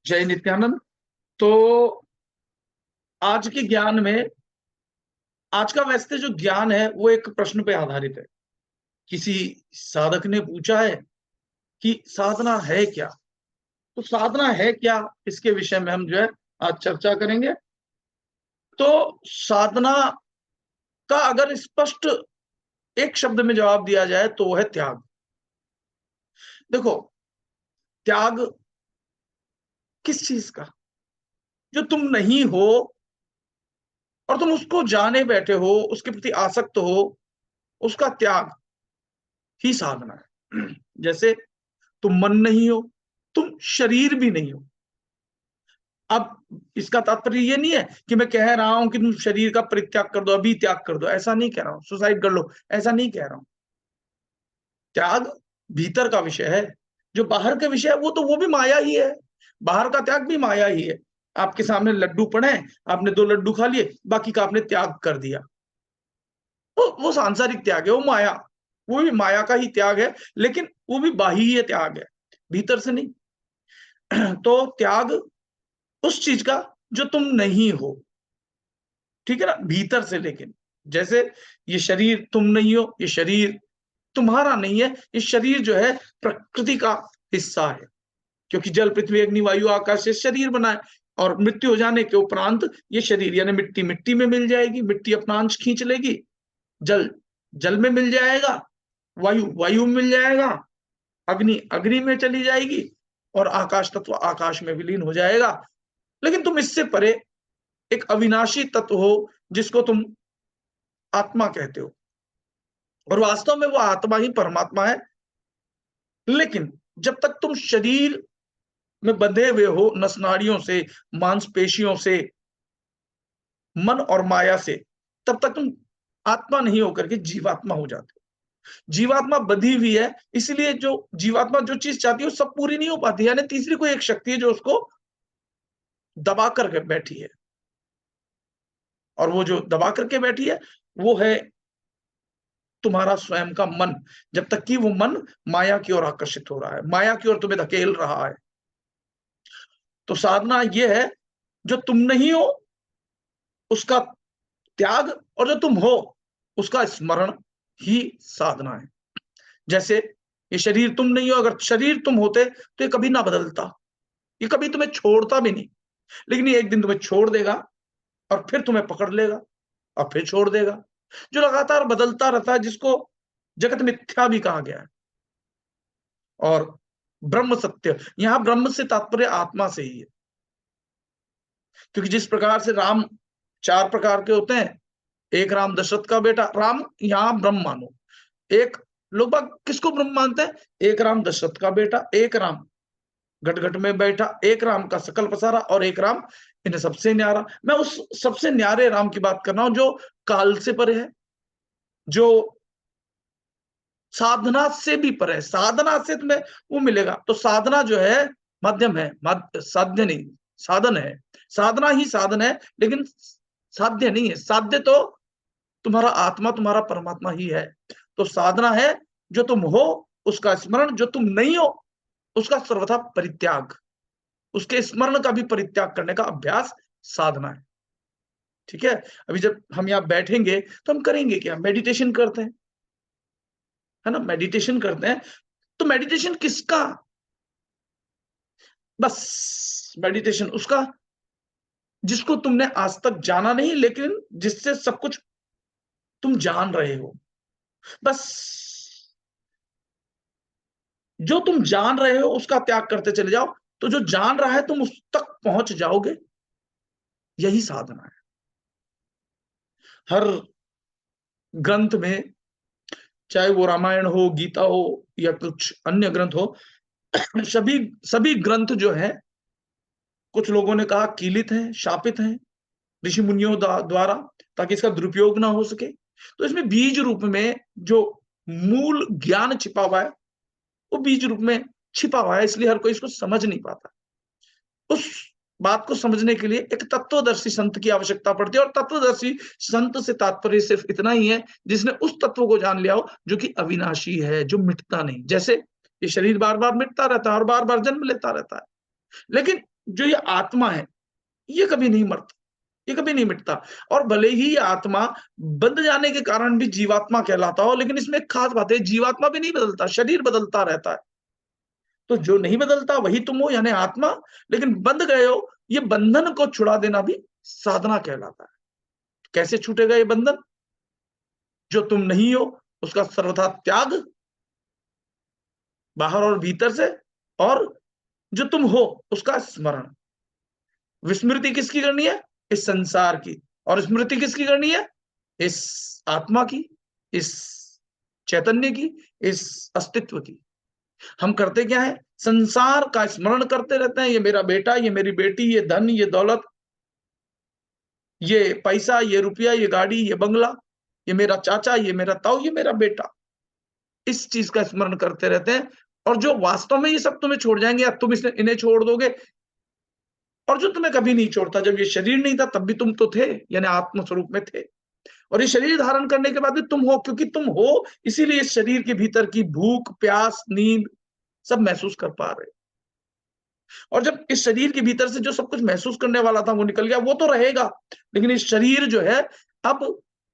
जय नित्यानंद। तो आज के ज्ञान में, आज का वैसे जो ज्ञान है वो एक प्रश्न पे आधारित है। किसी साधक ने पूछा है कि साधना है क्या। तो साधना है क्या, इसके विषय में हम जो है आज चर्चा करेंगे। तो साधना का अगर स्पष्ट एक शब्द में जवाब दिया जाए तो वो है त्याग। देखो, त्याग किस चीज का? जो तुम नहीं हो और तुम उसको जाने बैठे हो, उसके प्रति आसक्त हो, उसका त्याग ही साधना है। जैसे तुम मन नहीं हो, तुम शरीर भी नहीं हो। अब इसका तात्पर्य ये नहीं है कि मैं कह रहा हूं कि तुम शरीर का परित्याग कर दो, अभी त्याग कर दो, ऐसा नहीं कह रहा हूं। सुसाइड कर लो, ऐसा नहीं कह रहा हूं। त्याग भीतर का विषय है। जो बाहर का विषय है वो भी माया ही है। बाहर का त्याग भी माया ही है। आपके सामने लड्डू पड़े हैं, आपने 2 लड्डू खा लिए, बाकी का आपने त्याग कर दिया। वो सांसारिक त्याग है, वो माया, वो भी माया का ही त्याग है, लेकिन वो भी बाह्य त्याग है, भीतर से नहीं। तो त्याग उस चीज का जो तुम नहीं हो, ठीक है ना, भीतर से। लेकिन जैसे ये शरीर तुम नहीं हो, ये शरीर तुम्हारा नहीं है। ये शरीर जो है प्रकृति का हिस्सा है, क्योंकि जल पृथ्वी अग्नि वायु आकाश से शरीर बना है। और मृत्यु हो जाने के उपरांत ये शरीर यानी मिट्टी मिट्टी में मिल जाएगी, मिट्टी अपना अंश खींच लेगी। जल जल में मिल जाएगा, वायु वायु में मिल जाएगा, अग्नि अग्नि में चली जाएगी, और आकाश तत्व आकाश में विलीन हो जाएगा। लेकिन तुम इससे परे एक अविनाशी तत्व हो, जिसको तुम आत्मा कहते हो। और वास्तव में वो आत्मा ही परमात्मा है। लेकिन जब तक तुम शरीर में बंधे हुए हो, नसनाड़ियों से, मांसपेशियों से, मन और माया से, तब तक तुम आत्मा नहीं होकर के जीवात्मा हो जाते हो। जीवात्मा बंधी हुई है, इसलिए जो जीवात्मा जो चीज चाहती है वो सब पूरी नहीं हो पाती। यानी तीसरी कोई एक शक्ति है जो उसको दबा करके बैठी है। और वो जो दबा करके बैठी है वो है तुम्हारा स्वयं का मन। जब तक कि वो मन माया की ओर आकर्षित हो रहा है, माया की ओर तुम्हें धकेल रहा है। तो साधना ये है, जो तुम नहीं हो उसका त्याग, और जो तुम हो उसका स्मरण ही साधना है। जैसे ये शरीर तुम नहीं हो, अगर शरीर तुम होते तो ये कभी ना बदलता, ये कभी तुम्हें छोड़ता भी नहीं। लेकिन ये एक दिन तुम्हें छोड़ देगा, और फिर तुम्हें पकड़ लेगा, और फिर छोड़ देगा। जो लगातार बदलता रहता है, जिसको जगत मिथ्या भी कहा गया है। और ब्रह्म सत्य, यहां ब्रह्म से तात्पर्य आत्मा से ही है। क्योंकि जिस प्रकार से राम 4 प्रकार के होते हैं, एक राम दशरथ का बेटा, राम यहां ब्रह्म मानो। एक लोग बाग किसको ब्रह्म मानते हैं? एक राम दशरथ का बेटा, एक राम घट घट में बैठा, एक राम का सकल पसारा, और एक राम इन्हें सबसे न्यारा। मैं उस सबसे न्यारे राम की बात कर रहा हूं, जो काल से परे है, जो साधना से भी परे है। साधना से तुम्हें वो मिलेगा। तो साधना जो है माध्यम है, साध्य नहीं, साधन है। साधना ही साधन है, लेकिन साध्य नहीं है। साध्य तो तुम्हारा आत्मा, तुम्हारा परमात्मा ही है। तो साधना है जो तुम हो उसका स्मरण, जो तुम नहीं हो उसका सर्वथा परित्याग, उसके स्मरण का भी परित्याग करने का अभ्यास साधना है। ठीक है। अभी जब हम यहाँ बैठेंगे तो हम करेंगे क्या? मेडिटेशन करते हैं, है ना, मेडिटेशन करते हैं। तो मेडिटेशन किसका? बस मेडिटेशन उसका जिसको तुमने आज तक जाना नहीं, लेकिन जिससे सब कुछ तुम जान रहे हो। बस जो तुम जान रहे हो उसका त्याग करते चले जाओ, तो जो जान रहा है तुम उस तक पहुंच जाओगे। यही साधना है। हर ग्रंथ में, चाहे वो रामायण हो, गीता हो, या कुछ अन्य ग्रंथ हो, सभी सभी ग्रंथ जो है, कुछ लोगों ने कहा कीलित है, शापित है ऋषि मुनियों द्वारा, ताकि इसका दुरुपयोग ना हो सके। तो इसमें बीज रूप में जो मूल ज्ञान छिपा हुआ है, वो बीज रूप में छिपा हुआ है, इसलिए हर कोई इसको समझ नहीं पाता। उस बात को समझने के लिए एक तत्वदर्शी संत की आवश्यकता पड़ती है। और तत्वदर्शी संत से तात्पर्य सिर्फ इतना ही है जिसने उस तत्व को जान लिया हो जो कि अविनाशी है, जो मिटता नहीं। जैसे ये शरीर बार बार मिटता रहता है और बार बार जन्म लेता रहता है, लेकिन जो ये आत्मा है, ये कभी नहीं मरता, ये कभी नहीं मिटता। और भले ही ये आत्मा बंध जाने के कारण भी जीवात्मा कहलाता हो, लेकिन इसमें एक खास बात है, जीवात्मा भी नहीं बदलता, शरीर बदलता रहता है। तो जो नहीं बदलता वही तुम हो, यानी आत्मा। लेकिन बंध गए हो, ये बंधन को छुड़ा देना भी साधना कहलाता है। कैसे छूटेगा ये बंधन? जो तुम नहीं हो उसका सर्वथा त्याग, बाहर और भीतर से, और जो तुम हो उसका स्मरण। विस्मृति किसकी करनी है? इस संसार की। और स्मृति किसकी करनी है? इस आत्मा की, इस चैतन्य की, इस अस्तित्व की। हम करते क्या है? संसार का स्मरण करते रहते हैं। ये मेरा बेटा, ये मेरी बेटी, ये धन, ये दौलत, ये पैसा, ये रुपया, ये गाड़ी, ये बंगला, ये मेरा चाचा, ये मेरा ताऊ, ये मेरा बेटा। इस चीज का स्मरण करते रहते हैं। और जो वास्तव में ये सब तुम्हें छोड़ जाएंगे, या तुम इन्हें छोड़ दोगे। और जो तुम्हें कभी नहीं छोड़ता, जब ये शरीर नहीं था तब भी तुम तो थे, यानी आत्म स्वरूप में थे। और ये शरीर धारण करने के बाद भी तुम हो, क्योंकि तुम हो इसीलिए इस शरीर के भीतर की भूख, प्यास, नींद सब महसूस कर पा रहे। और जब इस शरीर के भीतर से जो सब कुछ महसूस करने वाला था वो निकल गया, वो तो रहेगा, लेकिन इस शरीर जो है अब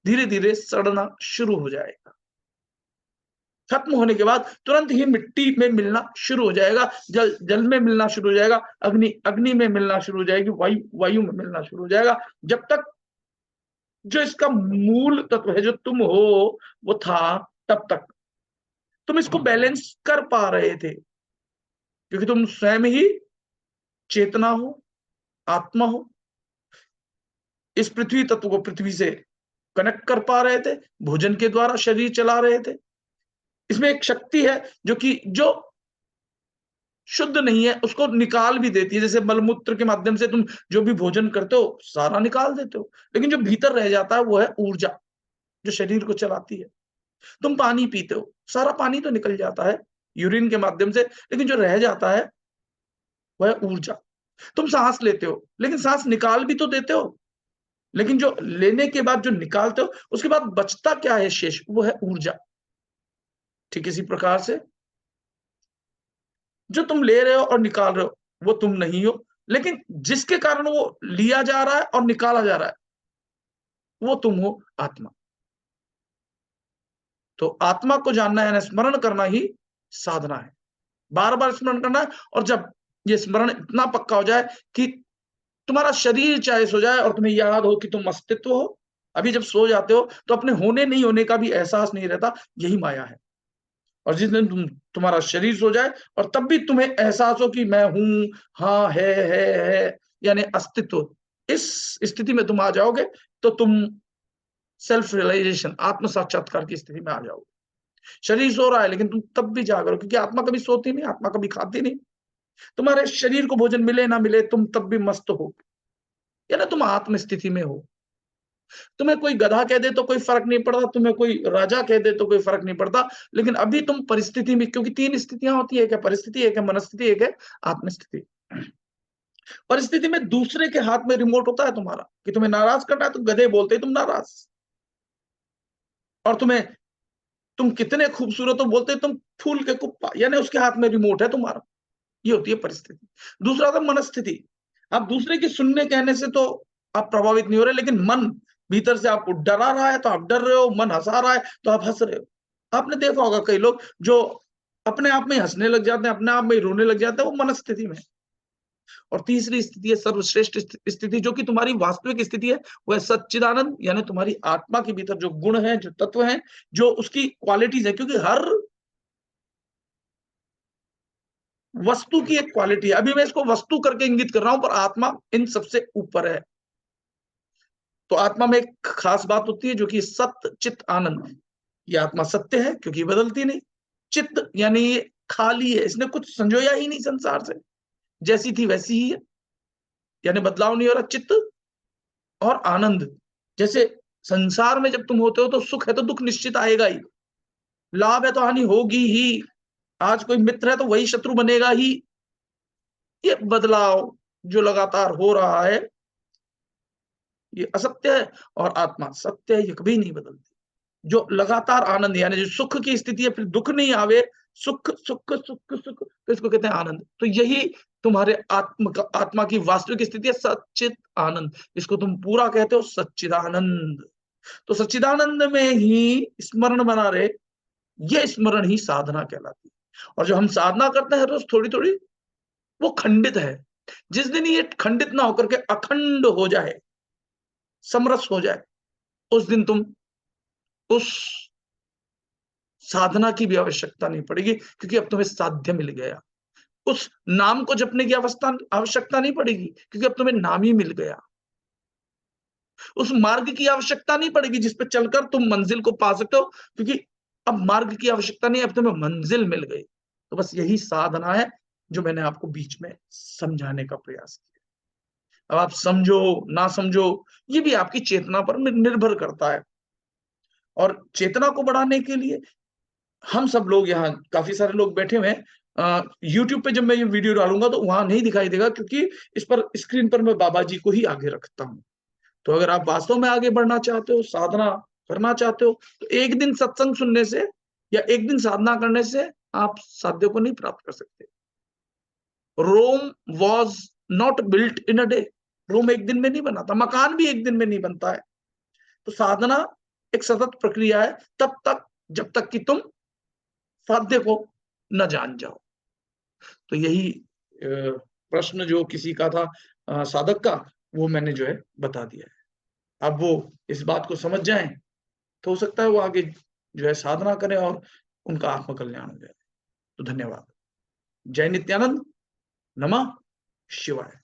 धीरे धीरे सड़ना शुरू हो जाएगा। खत्म होने के बाद तुरंत ही मिट्टी में मिलना शुरू हो जाएगा, जल जल में मिलना शुरू हो जाएगा, अग्नि अग्नि में मिलना शुरू हो जाएगी, वायु वायु में मिलना शुरू हो जाएगा। जब तक जो इसका मूल तत्व है, जो तुम हो, वो था, तब तक तुम इसको बैलेंस कर पा रहे थे, क्योंकि तुम स्वयं ही चेतना हो, आत्मा हो। इस पृथ्वी तत्व को पृथ्वी से कनेक्ट कर पा रहे थे, भोजन के द्वारा शरीर चला रहे थे। इसमें एक शक्ति है जो शुद्ध नहीं है उसको निकाल भी देती है। जैसे मलमूत्र के माध्यम से तुम जो भी भोजन करते हो सारा निकाल देते हो, लेकिन जो भीतर रह जाता है वो है ऊर्जा, जो शरीर को चलाती है। तुम पानी पीते हो, सारा पानी तो निकल जाता है यूरिन के माध्यम से, लेकिन जो रह जाता है वह है ऊर्जा। तुम सांस लेते हो, लेकिन सांस निकाल भी तो देते हो, लेकिन जो लेने के बाद जो निकालते हो उसके बाद बचता क्या है शेष? वो है ऊर्जा। ठीक इसी प्रकार से जो तुम ले रहे हो और निकाल रहे हो वो तुम नहीं हो, लेकिन जिसके कारण वो लिया जा रहा है और निकाला जा रहा है वो तुम हो, आत्मा। तो आत्मा को जानना है, स्मरण करना ही साधना है। बार बार स्मरण करना है। और जब ये स्मरण इतना पक्का हो जाए कि तुम्हारा शरीर चाहे सो जाए और तुम्हें याद हो कि तुम अस्तित्व हो, अभी जब सो जाते हो तो अपने होने नहीं होने का भी एहसास नहीं रहता, यही माया है। और जिस दिन तुम्हारा शरीर सो जाए और तब भी तुम्हें एहसास हो कि मैं हूं, हाँ है, यानी अस्तित्व, इस स्थिति में तुम आ जाओगे तो तुम सेल्फ रियलाइजेशन, आत्म साक्षात्कार की स्थिति में आ जाओगे। शरीर सो रहा है लेकिन तुम तब भी जाग रहे हो, क्योंकि आत्मा कभी सोती नहीं, आत्मा कभी खाती नहीं। तुम्हारे शरीर को भोजन मिले ना मिले तुम तब भी मस्त हो, यानी तुम आत्म स्थिति में हो। तुम्हें कोई गधा कह दे तो कोई फर्क नहीं पड़ता, तुम्हें कोई राजा कह दे तो कोई फर्क नहीं पड़ता, लेकिन अभी तुम परिस्थिति में, क्योंकि तीन स्थितियां होती है, एक है परिस्थिति, एक है मनस्थिति, एक है आत्मस्थिति। परिस्थिति में दूसरे के हाथ में रिमोट होता है तुम्हारा, कि तुम्हें नाराज करना है तो गधे बोलते ही तुम नाराज, और तुम कितने खूबसूरत हो बोलते तुम फूल के कुप्पा, यानी उसके हाथ में रिमोट है तुम्हारा। ये होती है परिस्थिति। दूसरा था मनस्थिति। आप दूसरे की सुनने कहने से तो आप प्रभावित नहीं हो रहे, लेकिन मन भीतर से आपको डरा रहा है तो आप डर रहे हो, मन हंसा रहा है तो आप हंस रहे हो। आपने देखा होगा कई लोग जो अपने आप में हंसने लग जाते हैं, अपने आप में रोने लग जाते हैं, वो मनस्थिति में। और तीसरी स्थिति है सर्वश्रेष्ठ स्थिति, जो कि तुम्हारी वास्तविक स्थिति है, वो है सच्चिदानंद, यानी तुम्हारी आत्मा के भीतर जो गुण है, जो तत्व है, जो उसकी क्वालिटीज है। क्योंकि हर वस्तु की एक क्वालिटी है। अभी मैं इसको वस्तु करके इंगित कर रहा हूं, पर आत्मा इन सबसे ऊपर है। तो आत्मा में एक खास बात होती है जो कि सत्य चित्त आनंद। ये आत्मा सत्य है क्योंकि बदलती नहीं। चित्त यानी ये खाली है, इसने कुछ संजोया ही नहीं संसार से, जैसी थी वैसी ही है, यानी बदलाव नहीं हो रहा। चित्त और आनंद, जैसे संसार में जब तुम होते हो तो सुख है तो दुख निश्चित आएगा ही, लाभ है तो हानि होगी ही, आज कोई मित्र है तो वही शत्रु बनेगा ही। ये बदलाव जो लगातार हो रहा है ये असत्य है, और आत्मा सत्य है, ये कभी नहीं बदलती। जो लगातार आनंद, यानी जो सुख की स्थिति है, फिर दुख नहीं आवे, सुख सुख सुख सुख, तो इसको कहते हैं आनंद। तो यही तुम्हारे आत्मा की वास्तविक स्थिति है सच्चित आनंद, इसको तुम पूरा कहते हो सच्चिदानंद। तो सच्चिदानंद में ही स्मरण बना रहे, ये स्मरण ही साधना कहलाती है। और जो हम साधना करते हैं रोज थोड़ी थोड़ी, वो खंडित है। जिस दिन ये खंडित ना होकर के अखंड हो जाए, समरस हो जाए, उस दिन तुम उस साधना की भी आवश्यकता नहीं पड़ेगी, क्योंकि अब तुम्हें साध्य मिल गया। उस नाम को जपने की आवश्यकता नहीं पड़ेगी, क्योंकि अब तुम्हें नाम ही मिल गया। उस मार्ग की आवश्यकता नहीं पड़ेगी जिस पे चलकर तुम मंजिल को पा सकते हो, क्योंकि अब मार्ग की आवश्यकता नहीं, अब तुम्हें मंजिल मिल गई। तो बस यही साधना है जो मैंने आपको बीच में समझाने का प्रयास किया। अब आप समझो ना समझो, ये भी आपकी चेतना पर निर्भर करता है। और चेतना को बढ़ाने के लिए हम सब लोग, यहाँ काफी सारे लोग बैठे हुए हैं। यूट्यूब पे जब मैं ये वीडियो डालूंगा तो वहां नहीं दिखाई देगा, क्योंकि इस पर स्क्रीन पर मैं बाबा जी को ही आगे रखता हूँ। तो अगर आप वास्तव में आगे बढ़ना चाहते हो, साधना करना चाहते हो, तो एक दिन सत्संग सुनने से या एक दिन साधना करने से आप साध्य को नहीं प्राप्त कर सकते। Rome was not built in a day. Rome एक दिन में नहीं बना था, मकान भी एक दिन में नहीं बनता है। तो साधना एक सतत प्रक्रिया है, तब तक जब तक कि तुम साध्य को न जान जाओ। तो यही प्रश्न जो किसी का था साधक का, वो मैंने जो है बता दिया है। अब वो इस बात को समझ जाएं तो हो सकता है वो आगे जो है साधना करें और उनका आत्मकल्याण हो जाए। तो धन्यवाद। जय नित्यानंद। नमः शिवाय।